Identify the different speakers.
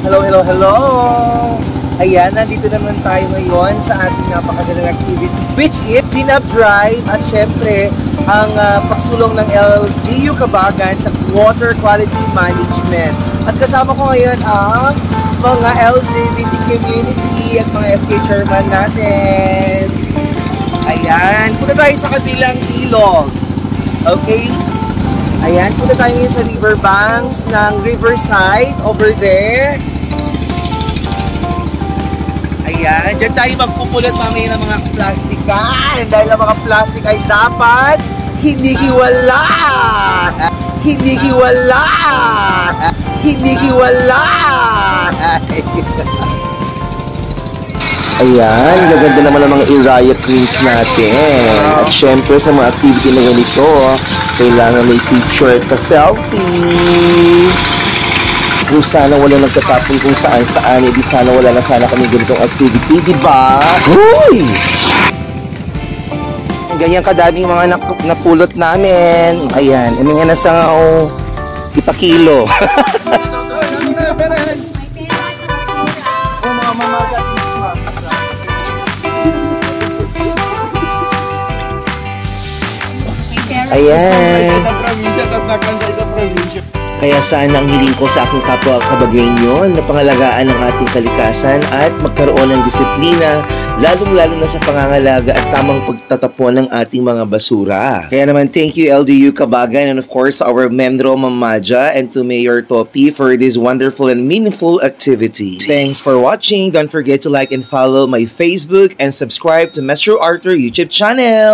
Speaker 1: Hello, hello, hello! Ayan, nandito naman tayo ngayon sa ating napakagandang activity, which is clean-up drive at syempre, ang pagsulong ng LGU Cabagan sa water quality management. At kasama ko ngayon ang mga LGBT community at mga FK chairman natin. Ayan, punta tayo sa kabilang ilog. Okay? Ayan, punta tayo ngayon sa riverbanks ng Riverside over there. Ayan, dyan tayo magpupulot mamaya ng mga plastikan. Dahil ang mga plastic ay dapat hinihiwala. Hinihiwala. Hinihiwala. Ayan, gaganda naman ang mga Iraya Queens natin. At syempre sa mga activity na ganito, kailangan may picture at pa-selfie. Kung sana wala nagtatapon kung saan-saan, edi sana wala na sana kami ganitong activity, di ba? Huy! Ganyan kadaming mga napulot namin. Ayan, nga na sa ipakilo. Ayan. Sa probinsya, tapos nakansay sa probinsya. Kaya sana ang hiling ko sa aking kapwa kabagaynon na pangalagaan ang ating kalikasan at magkaroon ng disiplina, lalong-lalo na sa pangangalaga at tamang pagtatapon ng ating mga basura. Kaya naman, thank you LGU Cabagan and of course our Mendro Mamaja and to Mayor Topi for this wonderful and meaningful activity. Thanks for watching. Don't forget to like and follow my Facebook and subscribe to Metro Arthur YouTube channel.